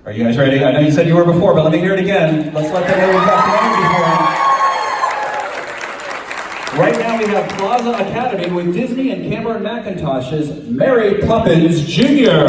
Are you guys ready? I know you said you were before, but let me hear it again. Let's let them know we've got some energy for them. Right now we have Plaza Academy with Disney and Cameron McIntosh's Mary Poppins Jr.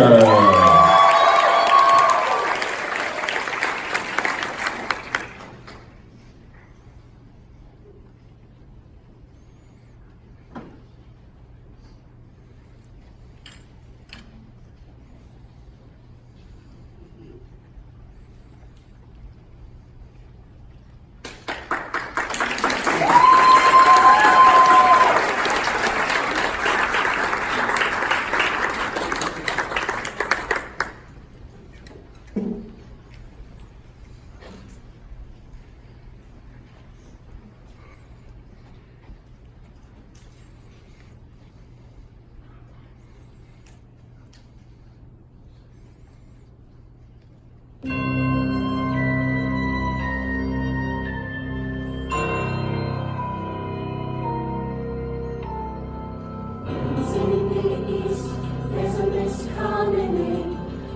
There's a mist coming in,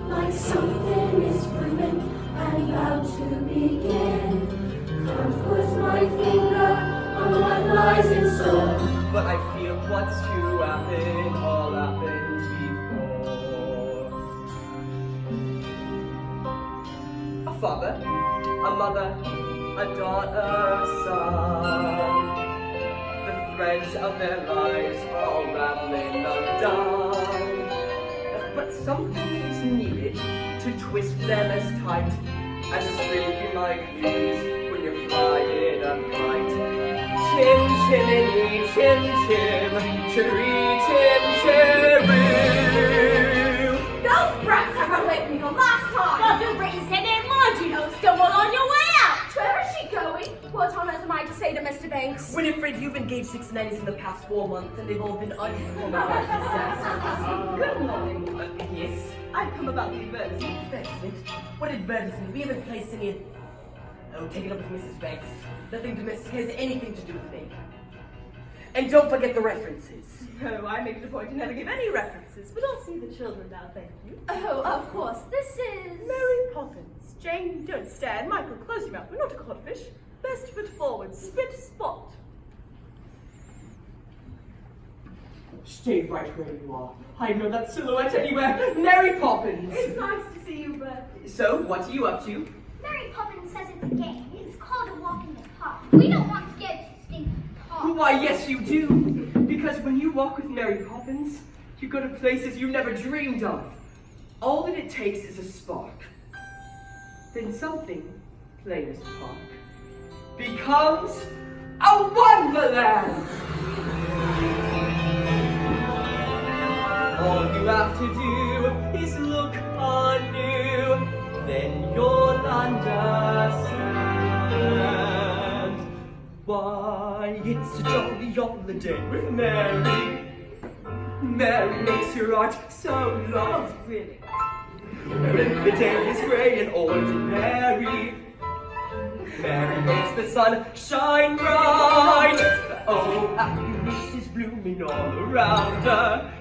like something is brewing and about to begin. Can't put my finger on what lies in store, but I feel what's to happen all happened before. A father, a mother, a daughter, a son. The threads of their lives all raveling undone. But something is needed to twist them as tight as a string you might use when you're flying a kite. Tim, Timiny, Tim, Tim, Cherry, Tim, Cheroo. those brats have run away from you last time. Well, do Britain said it, mind you don't stumble on your way out. Where is she going? What on earth am I to say to Mr. Banks? Winifred, you've engaged 6 nannies in the past 4 months, and they've all been unqualified disasters. Good morning. Yes, I've come about the advertisement. Advertisement? What advertisement? We haven't placed any. Oh, take it up with Mrs. Banks. Nothing domestic has anything to do with me. And don't forget the references. Oh, I make it a point to never give any references, but I'll see the children now, thank you. Oh, of course. This is... Mary Poppins. Jane, don't stand. Michael, close your mouth. We're not a codfish. Best foot forward. Spit spot. Stay right where you are. I know that silhouette anywhere. Mary Poppins. It's nice to see you, Bert. So, what are you up to? Mary Poppins says it's a game. It's called a walk in the park. We don't want to get to stinking park. Why, yes, you do. Because when you walk with Mary Poppins, you go to places you never dreamed of. All that it takes is a spark. Then something, plain as talk, becomes a wonderland. All you have to do is look anew, then you'll understand. Why, it's a jolly holiday with Mary. Mary makes your heart so light. Really? When the day is grey and ordinary, Mary makes the sun shine bright. Oh, happiness is blooming all around her.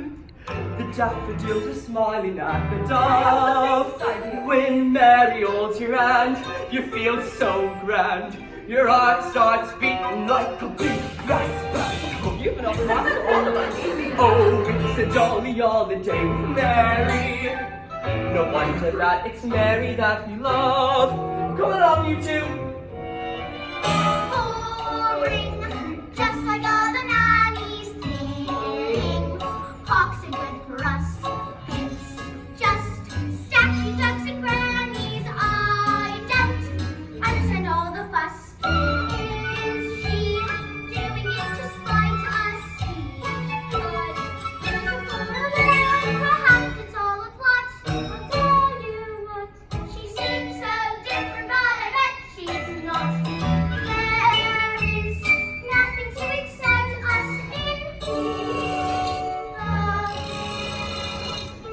The daffodils are smiling at the dove. When Mary holds your hand, you feel so grand. Your heart starts beating like a big brass band. Oh, you've been up and rock for all of us. Oh, it's a jolly holiday with Mary. No wonder that it's Mary that we love. Come along, you two. Boring, just like all the nannies think. Parks are good for us. It's just statues, ducks, and grannies. I don't understand all the fuss. Is she doing it to spite us? Good, beautiful world. Perhaps it's all a plot. I'll tell you what, she seems so different, but I bet she's not. There is nothing to excite us in the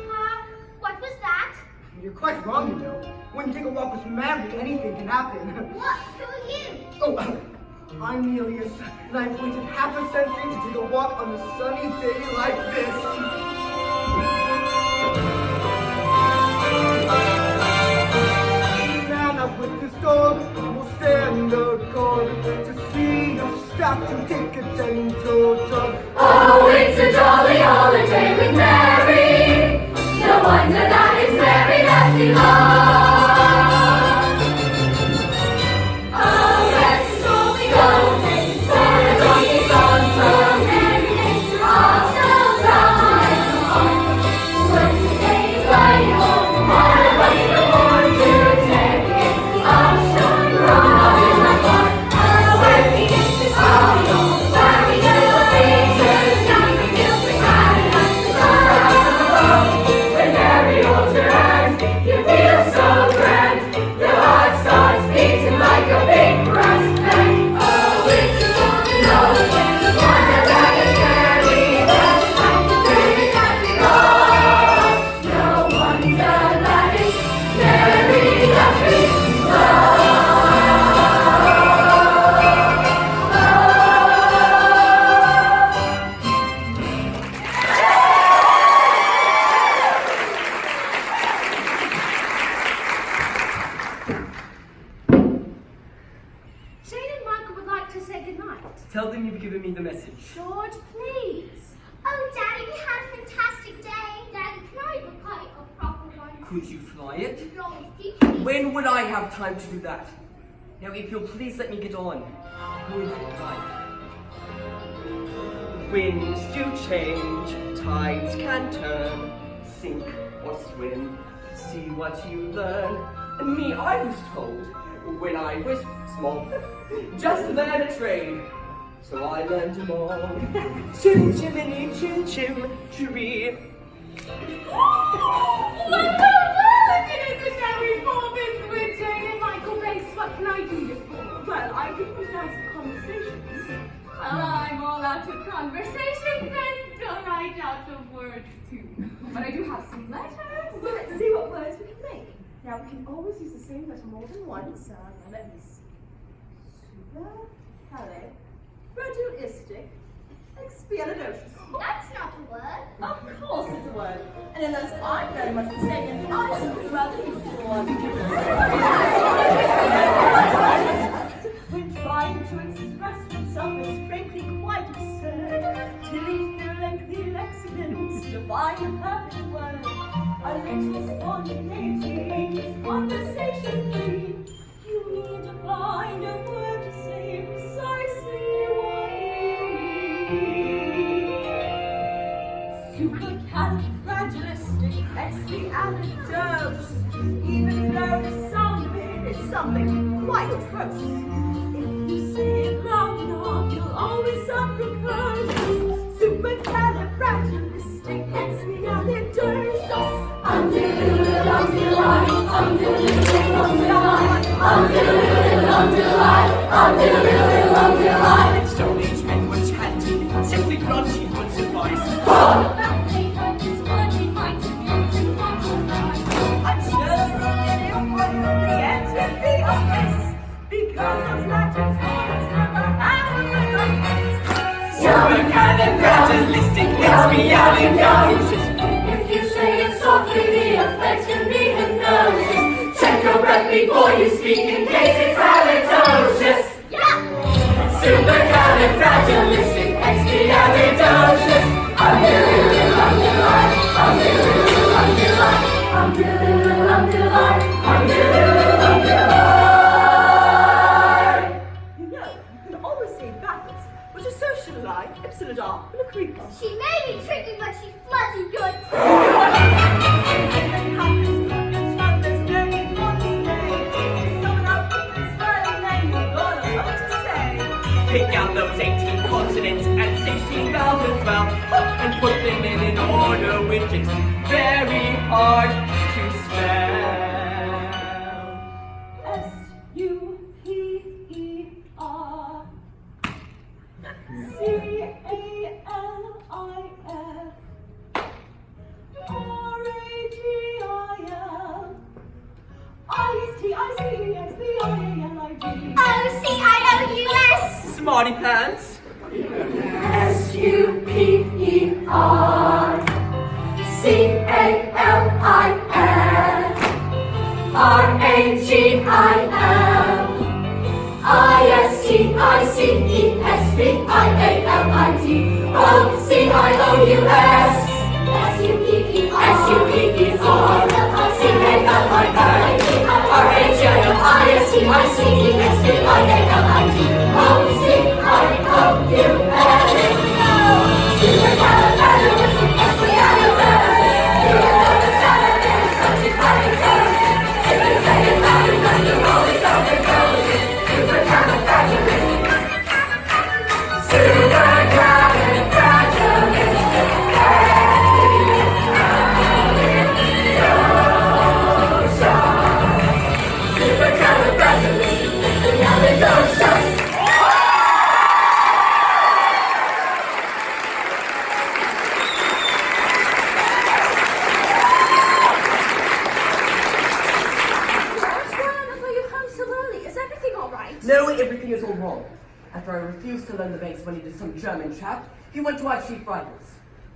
park. What was that? You're quite wrong, you know. When you take a walk with Mary, anything can happen. What? Who are you? Oh, I'm Nelius, and I've waited half a century to take a walk on a sunny day like this. it's a jolly holiday with Mary. No wonder that it's Mary that we love. Oh, let's go for a jolly Santa. Mary makes your heart so bright. Wednesday's light home, all of us are born to take. It's the sunshine bright in the heart. Our working is to party on. Farming is the features, jumping hills we hide at the top. When Mary holds your hand, you feel so grand. Your heart starts beating like a big brass band. Oh, it's a holiday, the wonder that is Mary. That's like the day that we love. No wonder that it's Mary that we love. Jane and Michael would like to say goodnight. Tell them you've given me the message. George, please. Oh, Daddy, we had a fantastic day. Daddy, can I have a kite, a proper one? Could you fly it? You always teach me. When would I have time to do that? Now, if you'll please let me get on. Good night. Winds do change, tides can turn, sink or swim, see what you learn. And me, I was told, when I was small, just learn a trade. So I learned them all. Chim chimney, chim chim, chiree. It is a Mary Poppins with Jane and Michael Banks. What can I do you for? Well, I think we've had some conversations. I'm all out of conversations and don't write out of words too. But I do have some letters. So let's see what words we can make. Now we can always use the same letter more than once. Now let me see. Supercalifragilistic, expialidocious. That's not a word. Of course it's a word. And unless I'm very much mistaken, I should be rather useful one. When trying to express oneself is frankly quite absurd, to leave the lengthy lexicons to find a perfect word. A little spontaneity is conversation free. You need to find a word to say precisely what you need. Supercalifragilistic, expialidocious. Even though the sound of it is something quite atrocious. If you say it loud enough, you'll always sound precocious. Supercalifragilistic, expialidocious. Stone Age men were chanting, simply crunchy would suffice. I'm sure already wondering the answer to the office, because those Latin scholars never had a Supercalifragilistic, expialidocious. If you say it softly, the effects can be hypnosis. Check your breath before you speak in case it's halitosis. Supercalifragilistic, expialidocious. You know, you can always say it backwards, which is social lie, ipsilidar, and a creeper. She may be tricky, but she's bloody good. Pick out those 18 continents and 16 vowels as well, and put them in an order which is very hard to spell. S-U-P-E-R C-A-L-I-F R-A-G-I-L I-S-T-I-C-E-X-B-I-A-L-I-D O-C-I-O-U-S. Smarty pants. S-U-P-E-R C-A-L-I-F R-A-G-I-L I-S-T-I-C-E-S-B-I-A-L-I-D O-C-I-O-U-S. S-U-P-P-R. C-A-L-I-S-T-I-C-E-S-T-I-A-L-I-T. O-C-I-O-U-S. No, everything is all wrong. After I refused to loan the bank's money to some German chap, he went to our chief rivals.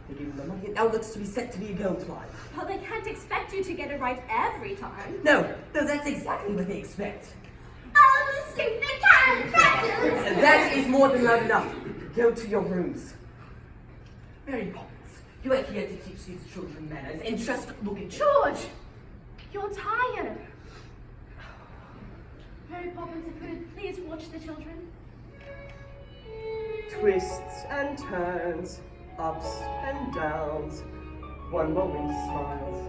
They gave him the money, and now looks to be set to be a gold line. Well, they can't expect you to get it right every time. No, that's exactly what they expect. Oh, supercalifragilistic. That is more than loud enough. Go to your rooms. Mary Poppins, you are here to teach these children manners, and just look at you. George, you're tired. Mary Poppins, if you would please watch the children. Twists and turns, ups and downs. One moment smiles,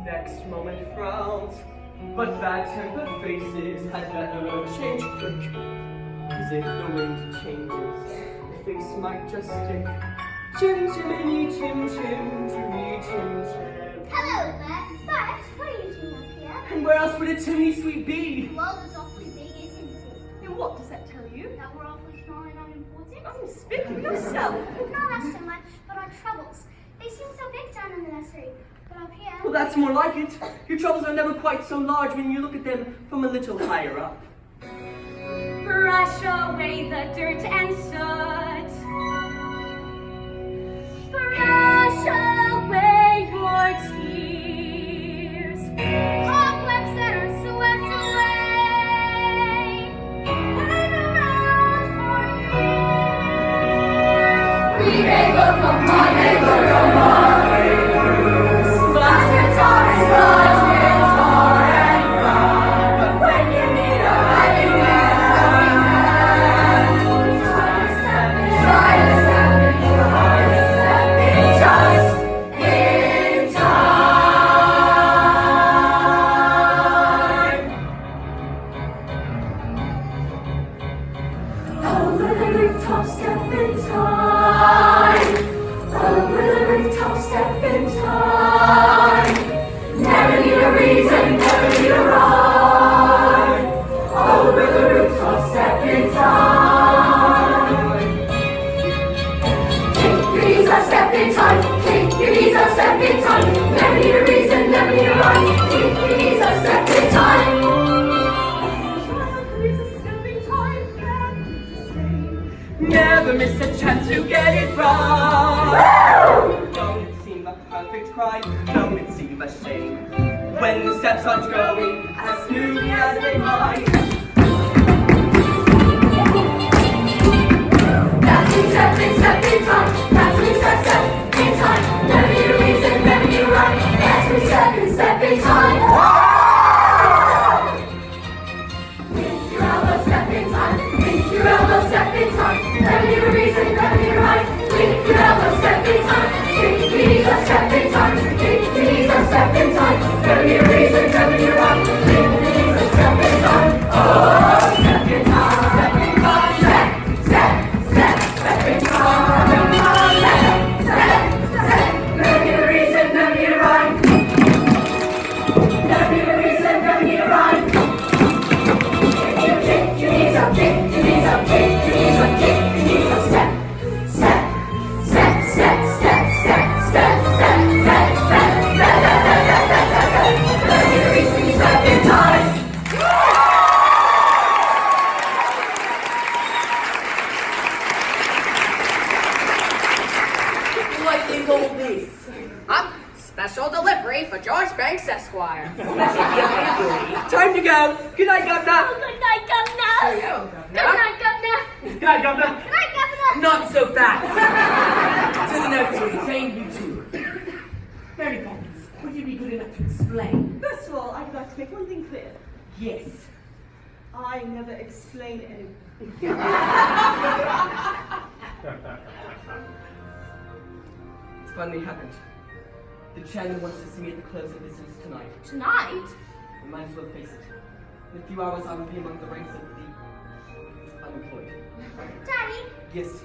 next moment frowns. But bad-tempered faces had better change quick. As if the wind changes, the face might just stick. Chim chiminy chim chim chimmy chim chim. Hello there. But what are you doing up here? And where else would a chimney sweep be? World is awfully big, isn't it? And what does that tell you? That we're awfully small and unimportant. Oh, speak for yourself. Not us so much, but our troubles. They seem so big down in the nursery. But up here... Well, that's more like it. Your troubles are never quite so large when you look at them from a little higher up. Brush away the dirt and soot. Brush away your tears. Cobwebs that are swept away. Hang around for years. We neighbor, come on, neighbor, come on. Splash guitar and cry. But when you need a helping hand, try to step in just in time. Over the rooftop, step in time. Over the rooftop, step in time. Never need a reason, never need a rhyme. Over the rooftop, step in time. Kick your knees up, step in time. Kick your knees up, step in time. Never need a reason, never need a rhyme. Kick your knees up, step in time. Never miss a chance to get it right. Don't it seem a perfect crime? Don't it seem a shame? When the steps aren't going as smoothly as they might. That's me, step in time. That's me, step in time. Never need a reason, never need a rhyme. That's me, step in time. With your elbow, step in time. With your elbow, step in time. Never need a reason, never need a rhyme. With your elbow, step in time. Kick your knees up, step in time. Kick your knees up, step in time. Never need a reason, never need a rhyme. Kick your knees up, step in time. Oh, step in time, step in time. Step in time. Step. Never need a reason, never need a rhyme. Never need a reason, never need a rhyme. If you kick your knees up, kick your knees up, kick your knees up, kick your knees up. Step. Never need a reason, you step in time. What is all this? Special delivery for George Banks Esquire. Time to go. Good night, Governor. Good night, Governor. Here you go, Good Governor. night, Governor. Good night, Governor. Good night, Governor. Not so fast! To the notes we detained you to. Mary Poppins, would you be good enough to explain? First of all, I'd like to make one thing clear. Yes. I never explain anything. It's finally happened. The chairman wants to see me at the close of business tonight. Tonight? I might as well face it. In a few hours I will be among the ranks of the unemployed. Daddy, Yes.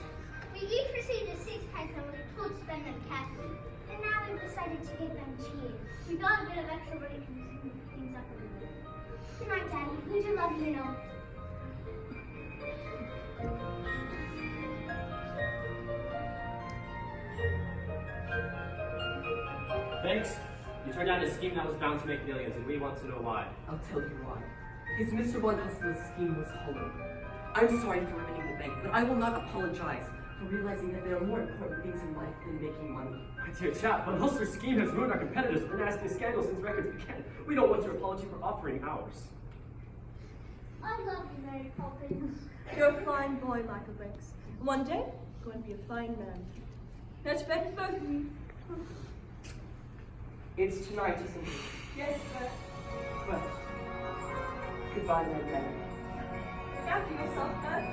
we each received a sixpence and we were told to spend them carefully. And now we've decided to give them to you. We got a bit of extra money to smooth things up a little bit. Good night, Daddy. We do love you and all. Thanks. You turned down a scheme that was bound to make millions, and we want to know why. I'll tell you why. His Mr. One Hustler's scheme was hollow. I'm sorry for ruining the bank, but I will not apologize for realizing that there are more important things in life than making money. My dear chap, Von Hustler's scheme has ruined our competitors with a nasty scandal since records began. We don't want your apology for offering ours. I love you, Mary Poppins. You're a fine boy, Michael Briggs. One day, you're going to be a fine man. Now to bed with both of you. It's tonight, isn't it? Yes, sir. Well, goodbye, my man. Look after yourself, Bert.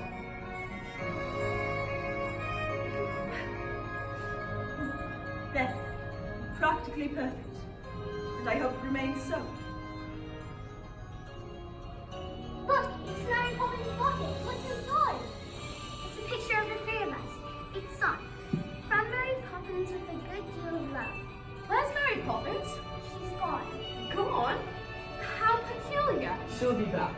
There. Practically perfect. And I hope it remains so. Look, it's Mary Poppins' pocket. What's inside? It's a picture of the three of us. It's signed. From Mary Poppins with a good deal of love. Where's Mary Poppins? She's gone. Gone? How peculiar. She'll be back.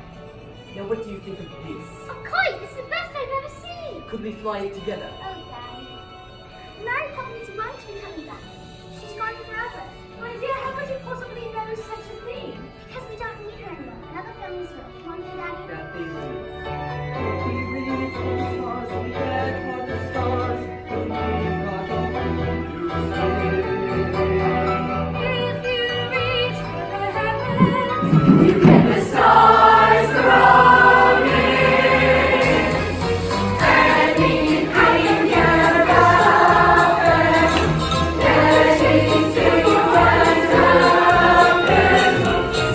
Now, what do you think of this? A kite! It's the best I've ever seen! Could we fly it together? Oh, Daddy. Mary Poppins won't be coming back. She's gone forever. My dear, how could you possibly know such a thing? Because we don't need her anymore. Another family's will. Want to, Daddy? That they will. If we reach for the stars, we head for the stars. We've got a If you reach for the heavens, you get the stars thrown in. And you can about them. The trees to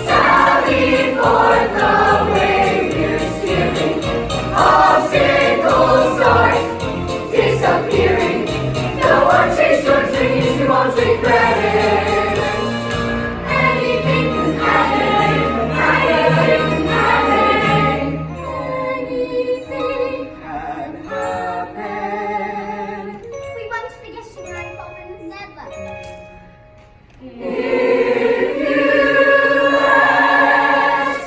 Sally forth the way you're steering. Obstacles start disappearing. No one chase your dreams, you won't regret it. Anything can happen, anything can happen. Anything can happen. We won't forget you, Mary Poppins. Never. If you ask,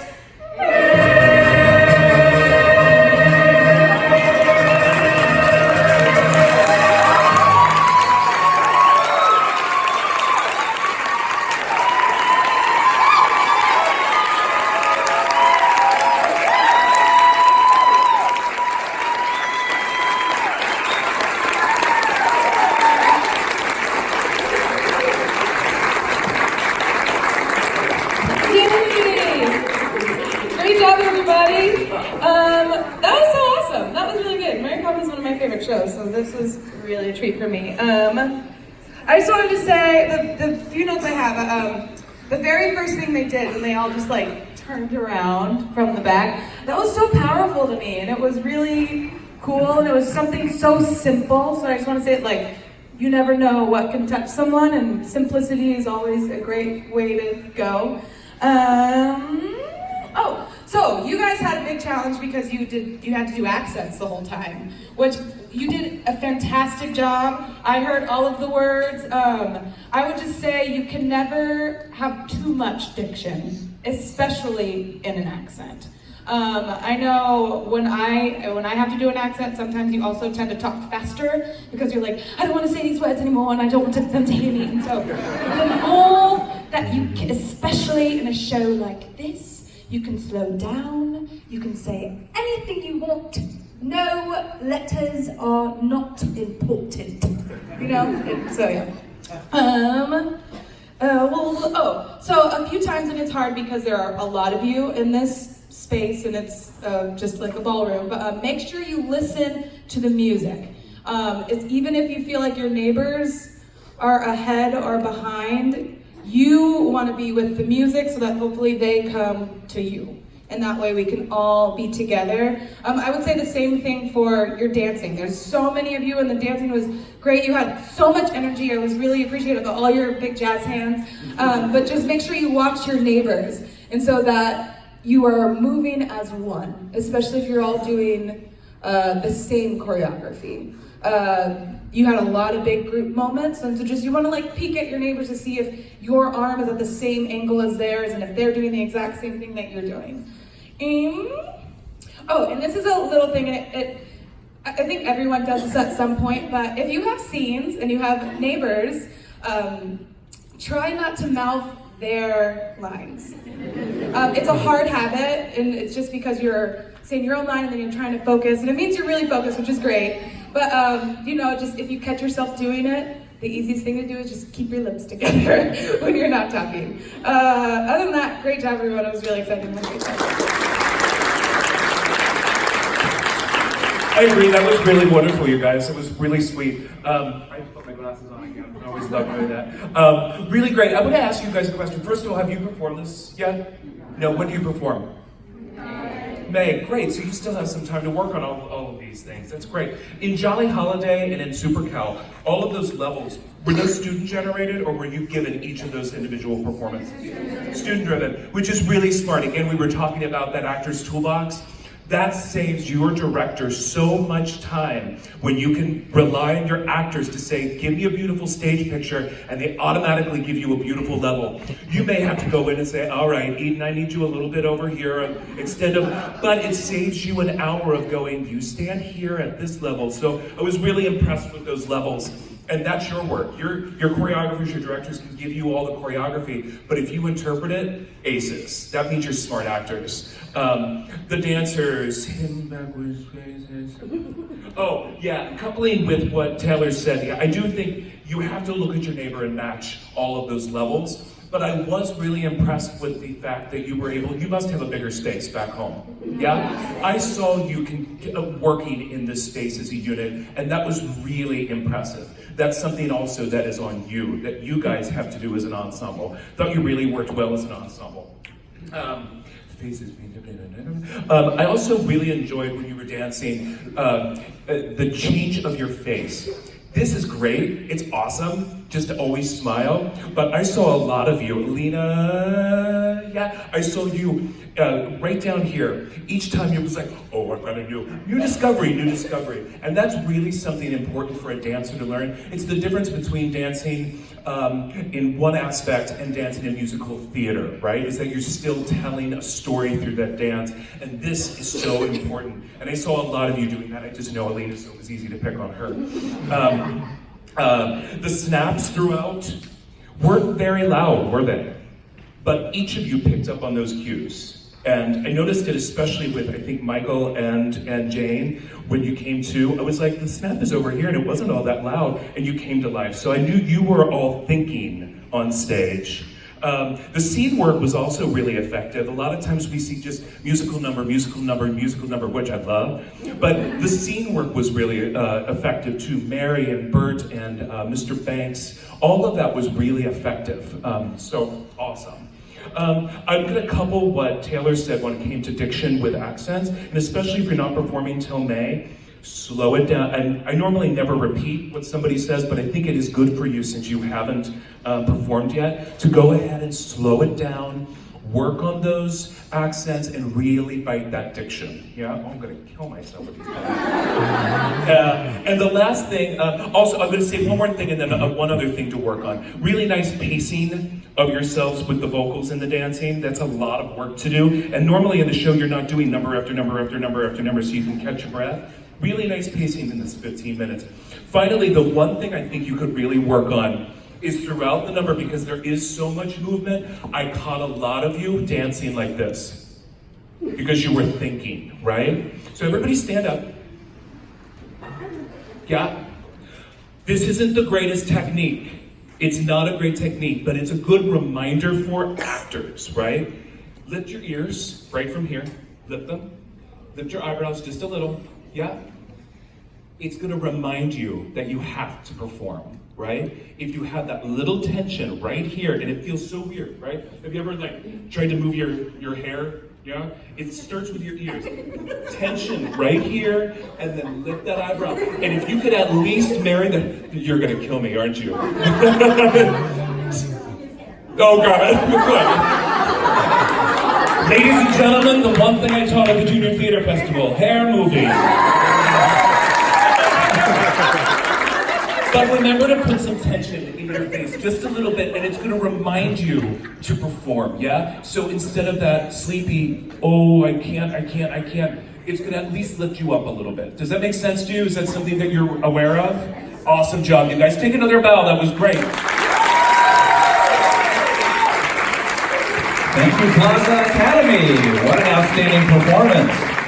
Great job, everybody. That was so awesome. That was really good. Mary Poppins is one of my favorite shows, so this was really a treat for me. I just wanted to say the few notes I have. The very first thing they did when they all just like turned around from the back, that was so powerful to me, and it was really cool, and it was something so simple. So I just want to say it like, you never know what can touch someone, and simplicity is always a great way to go. Oh, so you guys had a big challenge because you had to do accents the whole time, which you did a fantastic job. I heard all of the words. I would just say you can never have too much diction, especially in an accent. I know when I have to do an accent, sometimes you also tend to talk faster because you're like, I don't want to say these words anymore and I don't want them to hear me. And so the more that you can, especially in a show like this, you can slow down, you can say anything you want. No letters are not important, you know? So yeah. So a few times, and it's hard because there are a lot of you in this space and it's just like a ballroom, but make sure you listen to the music. It's even if you feel like your neighbors are ahead or behind, you want to be with the music so that hopefully they come to you. And that way we can all be together. I would say the same thing for your dancing. There's so many of you, and the dancing was great. You had so much energy. I was really appreciative of all your big jazz hands. But just make sure you watch your neighbors, and so that you are moving as one, especially if you're all doing the same choreography. You had a lot of big group moments, and so just you want to like peek at your neighbors to see if your arm is at the same angle as theirs and if they're doing the exact same thing that you're doing. Oh, and this is a little thing, and I think everyone does this at some point, but if you have scenes and you have neighbors, try not to mouth their lines. It's a hard habit, and it's just because you're saying your own line and then you're trying to focus, and it means you're really focused, which is great. But you know, just if you catch yourself doing it, the easiest thing to do is just keep your lips together when you're not talking. Other than that, great job, everyone. I was really excited to have a great time. I agree, that was really wonderful, you guys. It was really sweet. I put my glasses on again. I always love doing that. Really great. I want to ask you guys a question. First of all, have you performed this yet? No, when do you perform? May, great. So you still have some time to work on all of these things. That's great. In Jolly Holiday and in Super Cal, all of those levels, were those student generated or were you given each of those individual performances? Student driven, which is really smart. Again, we were talking about that actor's toolbox. That saves your director so much time when you can rely on your actors to say, give me a beautiful stage picture, and they automatically give you a beautiful level. You may have to go in and say, all right, Eden, I need you a little bit over here, and extend them, but it saves you an hour of going, you stand here at this level. So I was really impressed with those levels. And that's your work. Your choreographers, your directors can give you all the choreography, but if you interpret it, aces. That means you're smart actors. The dancers, hidden backwards faces. Oh, yeah, coupling with what Taylor said, yeah, I do think you have to look at your neighbor and match all of those levels. But I was really impressed with the fact that you were able, you must have a bigger space back home, yeah? I saw you working in this space as a unit, and that was really impressive. That's something also that is on you, that you guys have to do as an ensemble. Thought you really worked well as an ensemble. I also really enjoyed when you were dancing, the change of your face. This is great, it's awesome, just to always smile, but I saw a lot of you. Lena, yeah, I saw you right down here. Each time you was like, oh, I've got a new discovery. And that's really something important for a dancer to learn. It's the difference between dancing in one aspect and dancing in musical theater, right? Is that you're still telling a story through that dance, and this is so important. And I saw a lot of you doing that. I just know Alina, so it was easy to pick on her. The snaps throughout weren't very loud, were they? But each of you picked up on those cues. And I noticed it especially with, I think, Michael and Jane, when you came to, I was like, the snap is over here, and it wasn't all that loud, and you came to life. So I knew you were all thinking on stage. The scene work was also really effective. A lot of times we see just musical number, which I love. But the scene work was really effective too. Mary and Bert and Mr. Banks, all of that was really effective. So awesome. I'm going to couple what Taylor said when it came to diction with accents, and especially if you're not performing till May, slow it down. And I normally never repeat what somebody says, but I think it is good for you since you haven't performed yet, to go ahead and slow it down, work on those accents, and really bite that diction. Yeah, oh, I'm going to kill myself with these and the last thing, also I'm going to say one more thing and then one other thing to work on. Really nice pacing of yourselves with the vocals and the dancing. That's a lot of work to do. And normally in the show you're not doing number after number after number after number so you can catch your breath. Really nice pacing in this 15 minutes. Finally, the one thing I think you could really work on is throughout the number, because there is so much movement, I caught a lot of you dancing like this. Because you were thinking, right? So everybody stand up. Yeah? This isn't the greatest technique. It's not a great technique, but it's a good reminder for actors, right? Lift your ears, right from here. Lift them. Lift your eyebrows just a little. Yeah? it's gonna remind you that you have to perform, right? If you have that little tension right here, and it feels so weird, right? Have you ever like tried to move your hair? Yeah? It starts with your ears. Tension right here, and then lift that eyebrow. And if you could at least marry you're gonna kill me, aren't you? Oh God, good. Ladies and gentlemen, the one thing I taught at the Junior Theater Festival, hair moving. But remember to put some tension in your face, just a little bit, and it's gonna remind you to perform, yeah? So instead of that sleepy, oh, I can't, it's gonna at least lift you up a little bit. Does that make sense to you? Is that something that you're aware of? Awesome job, you guys. Take another bow, that was great. Thank you, Plaza Academy. What an outstanding performance.